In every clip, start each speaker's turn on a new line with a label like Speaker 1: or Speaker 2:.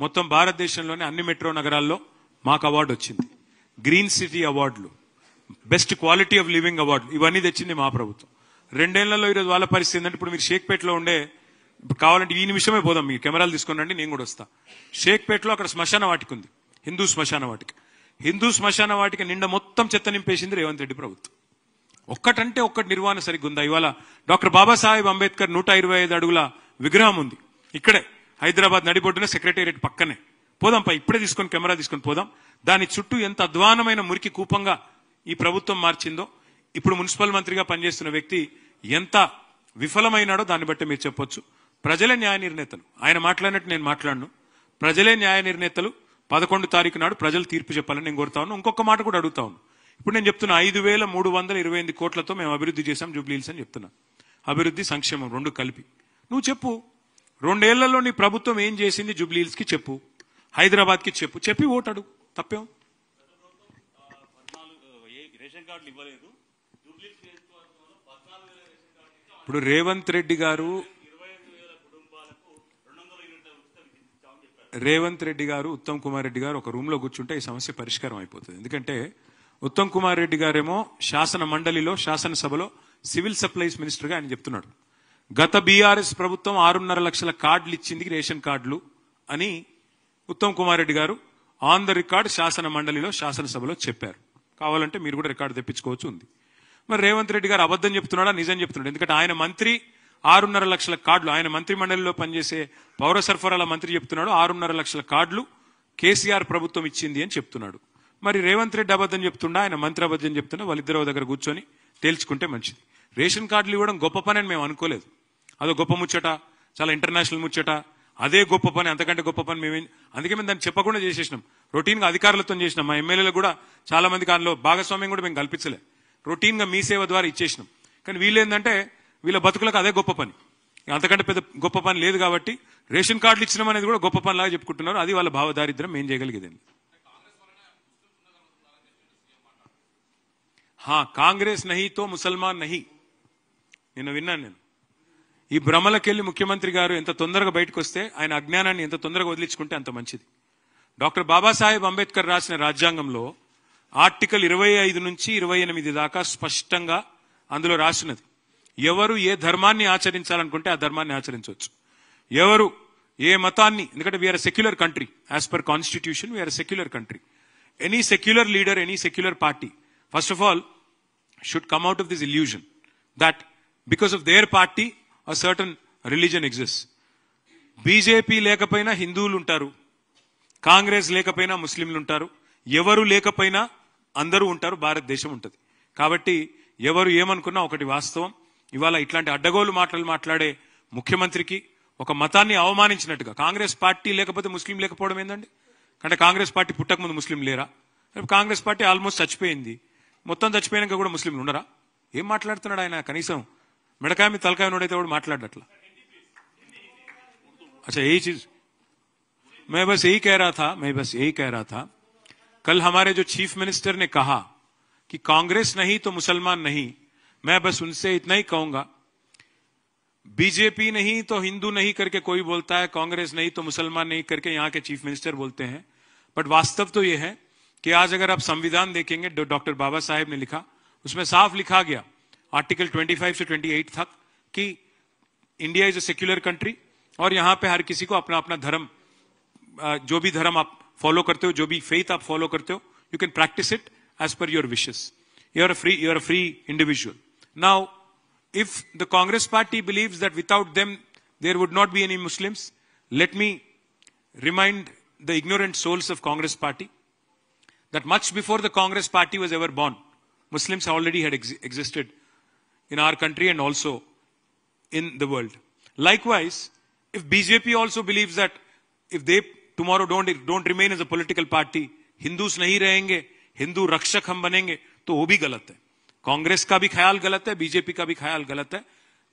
Speaker 1: మొత్తం భారతదేశంలోని అన్ని మెట్రో నగరాల్లో మాకు అవార్డు వచ్చింది. గ్రీన్ సిటీ అవార్డులు, బెస్ట్ క్వాలిటీ ఆఫ్ లివింగ్ అవార్డులు ఇవన్నీ తెచ్చింది మా ప్రభుత్వం. 2 ఏళ్లలో ఈరోజు వాళ్ళ పరిస్థితి ఏంటంటే, ఇప్పుడు మీరు షేక్పేటలో ఉండే, ఇప్పుడు కావాలంటే ఈ నిమిషమే పోదాం, మీరు కెమెరాలు తీసుకుని రండి, నేను కూడా వస్తా. షేక్పేటలో అక్కడ శ్మశాన వాటిక ఉంది, హిందూ శ్మశాన వాటిక. హిందూ శ్మశాన వాటిక నిండా మొత్తం చెత్త నింపేసింది రేవంత్ రెడ్డి ప్రభుత్వం. ఒక్కటంటే ఒక్కటి నిర్వహణ సరిగ్గా ఉందా? ఇవాళ డాక్టర్ బాబాసాహెబ్ అంబేద్కర్ 125 అడుగుల విగ్రహం ఉంది ఇక్కడే హైదరాబాద్ నడిబొడ్డున, సెక్రటేరియట్ పక్కనే. పోదాం పై, ఇప్పుడే తీసుకొని కెమెరా తీసుకొని పోదాం. దాని చుట్టూ ఎంత అధ్వానమైన మురికి కూపంగా ఈ ప్రభుత్వం మార్చిందో, ఇప్పుడు మున్సిపల్ మంత్రిగా పనిచేస్తున్న వ్యక్తి ఎంత విఫలమైనాడో దాన్ని బట్టి మీరు చెప్పొచ్చు. ప్రజలే న్యాయ నిర్ణేతలు. ఆయన మాట్లాడినట్టు నేను మాట్లాడను. ప్రజలే న్యాయ నిర్ణేతలు. 11 తారీఖు నాడు ప్రజలు తీర్పు చెప్పాలని నేను కోరుతా ఉన్నాను. ఇంకొక మాట కూడా అడుగుతా ఉన్నాను. ఇప్పుడు నేను చెప్తున్నా 5,328 కోట్లతో మేము అభివృద్ధి చేశాం జూబ్లీ హిల్స్ అని చెప్తున్నా. అభివృద్ధి, సంక్షేమం రెండు కలిపి. నువ్వు చెప్పు, 2 ఏళ్లలో నీ ప్రభుత్వం ఏం చేసింది జూబ్లీ హిల్స్ కి చెప్పు, హైదరాబాద్ కి చెప్పు, చెప్పి ఓటు అడుగు, తప్పేం? ఇప్పుడు రేవంత్ రెడ్డి గారు ఉత్తమ్ కుమార్ రెడ్డి గారు ఒక రూమ్ లో కూర్చుంటే ఈ సమస్య పరిష్కారం అయిపోతుంది. ఎందుకంటే ఉత్తమ్ కుమార్ రెడ్డి గారేమో శాసన మండలిలో, శాసనసభలో సివిల్ సప్లైస్ మినిస్టర్ గా ఆయన చెప్తున్నాడు, గత బీఆర్ఎస్ ప్రభుత్వం 6.5 లక్షల కార్డులు ఇచ్చింది, రేషన్ కార్డులు అని ఉత్తమ్ కుమార్ రెడ్డి గారు ఆన్ ద రికార్డ్ శాసన మండలిలో, శాసనసభలో చెప్పారు. కావాలంటే మీరు కూడా రికార్డు తెప్పించుకోవచ్చు, ఉంది. మరి రేవంత్ రెడ్డి గారు అబద్ధం చెప్తున్నాడా, నిజం చెప్తున్నాడు? ఎందుకంటే ఆయన మంత్రి 6.5 లక్షల కార్డులు, ఆయన మంత్రి మండలిలో పనిచేసే పౌర సరఫరాల మంత్రి చెప్తున్నాడు 6.5 లక్షల కార్డులు కేసీఆర్ ప్రభుత్వం ఇచ్చింది అని చెప్తున్నాడు. మరి రేవంత్ రెడ్డి అబద్ధం చెప్తుండా, ఆయన మంత్రి అబద్ధం చెప్తున్నా, వాళ్ళిద్దరూ దగ్గర కూర్చొని తేల్చుకుంటే మంచిది. రేషన్ కార్డులు ఇవ్వడం గొప్ప పని అని మేము అనుకోలేదు. అదో గొప్ప ముచ్చట, చాలా ఇంటర్నేషనల్ ముచ్చట, అదే గొప్ప పని, అంతకంటే గొప్ప పని మేమే. అందుకే మేము దాన్ని చెప్పకుండా చేసేసినాం. రొటీన్ గా అధికారులతో చేసినాం. మా ఎమ్మెల్యేలు కూడా చాలా మంది దానిలో భాగస్వామ్యం కూడా మేము కల్పించలే. రొటీన్ గా మీ సేవ ద్వారా ఇచ్చేసినాం. కానీ వీళ్ళేందంటే వీళ్ళ బతుకులకు అదే గొప్ప పని, అంతకంటే పెద్ద గొప్ప పని లేదు. కాబట్టి రేషన్ కార్డులు ఇచ్చడం అనేది కూడా గొప్ప పని లాగా చెప్పుకుంటున్నారు. అది వాళ్ళ భావదారిద్ర్యం. ఏం చేయగలిగేది? కాంగ్రెస్ నహీ తో ముసల్మాన్ నహీ. నిన్న విన్నాను నేను. ఈ భ్రమలకెళ్లి ముఖ్యమంత్రి గారు ఎంత తొందరగా బయటకు వస్తే, ఆయన అజ్ఞానాన్ని ఎంత తొందరగా వదిలించుకుంటే అంత మంచిది. డాక్టర్ బాబాసాహెబ్ అంబేద్కర్ రాసిన రాజ్యాంగంలో ఆర్టికల్ 25 నుంచి 28 దాకా స్పష్టంగా అందులో రాసినది, ఎవరు ఏ ధర్మాన్ని ఆచరించాలనుకుంటే ఆ ధర్మాన్ని ఆచరించవచ్చు, ఎవరు ఏ మతాన్ని. ఎందుకంటే we are secular country, as per constitution we are secular country. Any secular leader, any secular party first of all should come out of this illusion that because of their party a certain religion exists. BJP లేకపోయినా హిందువులు ఉంటారు, కాంగ్రెస్ లేకపోయినా ముస్లింలు ఉంటారు, ఎవరు లేకపోయినా అందరూ ఉంటారు, భారతదేశం ఉంటుంది. కాబట్టి ఎవరు ఏమనుకున్నా ఒకటి వాస్తవం, ఇవాళ ఇట్లాంటి అడ్డగోలు మాటలు మాట్లాడే ముఖ్యమంత్రికి ఒక మతాన్ని అవమానించినట్టుగా, కాంగ్రెస్ పార్టీ లేకపోతే ముస్లిం లేకపోవడం ఏందండి? అంటే కాంగ్రెస్ పార్టీ పుట్టకముందు ముస్లిం లేరా? కాంగ్రెస్ పార్టీ ఆల్మోస్ట్ చచ్చిపోయింది, మొత్తం చచ్చిపోయినాక కూడా ముస్లింలు ఉన్నారా? ఏం మాట్లాడుతున్నాడు ఆయన? కనీసం మెడకాయ మీద తలకాయ నోడైతే కూడా మాట్లాడట్లా. अच्छा यही चीज मैं बस यही कह रहा था कल हमारे जो चीफ मिनिस्टर ने कहा कि कांग्रेस नहीं तो मुसलमान नहीं, मैं बस उनसे इतना ही कहूंगा, बीजेपी नहीं तो हिंदू नहीं करके कोई बोलता है, कांग्रेस नहीं तो मुसलमान नहीं करके यहाँ के चीफ मिनिस्टर बोलते हैं, बट वास्तव तो यह है कि आज अगर आप संविधान देखेंगे, डॉक्टर बाबा साहेब ने लिखा, उसमें साफ लिखा गया आर्टिकल 25 से 28 तक कि India is a secular country और यहां पे हर किसी को अपना अपना धर्म, जो भी धर्म आप फॉलो करते हो, जो भी फेथ आप फॉलो करते हो, you can practise it as per your wishes. You are a free individual. Now if the Congress party believes that without them there would not be any Muslims, let me remind the ignorant souls of Congress party that much before the Congress party was ever born, Muslims already had existed in our country and also in the world. Likewise, if BJP also believes that if they tomorrow don't remain as a political party, Hindus nahi rahenge, Hindu rakshak hum banenge, to wo bhi galat hai. Congress का भी ख्याल गलत है, BJP का भी ख्याल गलत है.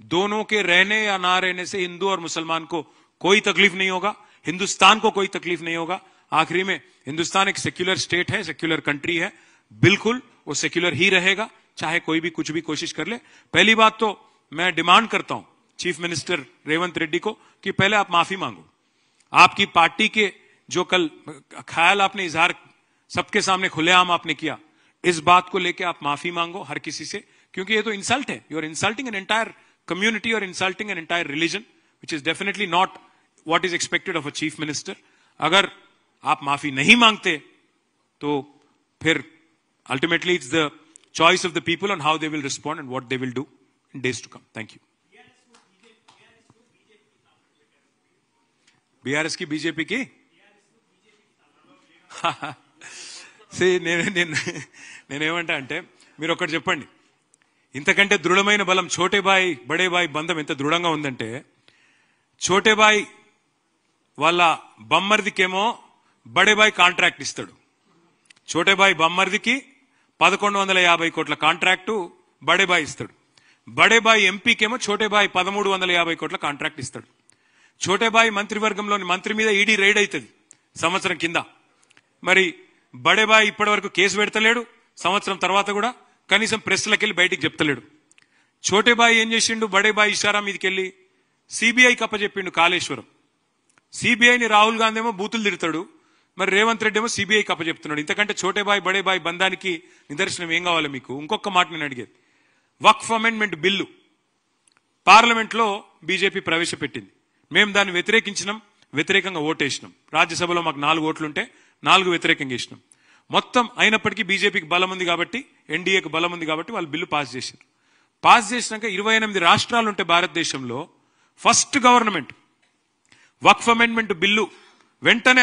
Speaker 1: दोनों के रहने या ना रहने से हिंदू और मुसलमान को कोई तकलीफ नहीं होगा, हिंदुस्तान को कोई तकलीफ नहीं होगा. आखिरी में हिंदुस्तान एक सेक्युलर स्टेट है, सेक्युलर कंट्री है, बिल्कुल वो सेक्युलर ही रहेगा, चाहे कोई भी कुछ भी कोशिश कर ले. पहली बात तो मैं डिमांड करता हूं चीफ मिनिस्टर रेवंत रेड्डी को कि पहले आप माफी मांगो. आपकी पार्टी के जो कल ख्याल आपने इजहार सबके सामने खुलेआम आपने किया, इस बात को लेके आप माफी मांगो हर किसी से, क्योंकि ये तो इंसल्ट है. You are insulting an entire community और insulting an entire religion, which is definitely not what is expected of a chief minister. अगर आप माफी नहीं मांगते तो फिर ultimately it's the choice of the people on how they will respond and what they will do in days to come. Thank you. BRS की BJP की నేనేమంటా అంటే మీరు ఒకటి చెప్పండి, ఇంతకంటే దృఢమైన బలం ఛోటే బాయ్ బడే బాయ్ బంధం ఎంత దృఢంగా ఉందంటే, ఛోటే బాయ్ వాళ్ళ బమ్మర్దికేమో బడే బాయ్ కాంట్రాక్ట్ ఇస్తాడు. ఛోటే బాయ్ బమ్మర్దికి 1150 కోట్ల కాంట్రాక్టు బడేబాయ్ ఇస్తాడు. బడేబాయ్ ఎంపీకేమో ఛోటేబాయ్ 1350 కోట్ల కాంట్రాక్ట్ ఇస్తాడు. ఛోటేబాయ్ మంత్రివర్గంలోని మంత్రి మీద ఈడీ రైడ్ అవుతుంది సంవత్సరం కింద. మరి బడేబాయ్ ఇప్పటి వరకు కేసు పెడతలేడు, సంవత్సరం తర్వాత కూడా కనీసం ప్రెస్లకి వెళ్ళి బయటికి చెప్తలేడు. ఛోటేబాయ్ ఏం చేసిండు, బడేబాయ్ ఇషారా మీదకి వెళ్ళి సిబిఐకి అప్పచెప్పిండు కాళేశ్వరం. సిబిఐని రాహుల్ గాంధీ ఏమో బూతులు తిడతాడు, మరి రేవంత్ రెడ్డి ఏమో సిబిఐకి అప్పచెప్తున్నాడు. ఇంతకంటే ఛోటేబాయ్ బడేబాయ్ బంధానికి నిదర్శనం ఏం కావాలి మీకు? ఇంకొక మాట నేను అడిగేది, వక్ఫ్ అమెండ్మెంట్ బిల్లు పార్లమెంట్ లో బీజేపీ ప్రవేశపెట్టింది. మేము దాన్ని వ్యతిరేకించినాం, వ్యతిరేకంగా ఓటేసినాం. రాజ్యసభలో మాకు 4 ఓట్లుంటే 4 వ్యతిరేకంగా వేసినాం. మొత్తం అయినప్పటికీ బీజేపీకి బలం ఉంది కాబట్టి, ఎన్డీఏకి బలం ఉంది కాబట్టి వాళ్ళు బిల్లు పాస్ చేశారు. పాస్ చేసినాక 28 రాష్ట్రాలు ఉంటే భారతదేశంలో ఫస్ట్ గవర్నమెంట్ వక్ఫ్ అమెండ్మెంట్ బిల్లు వెంటనే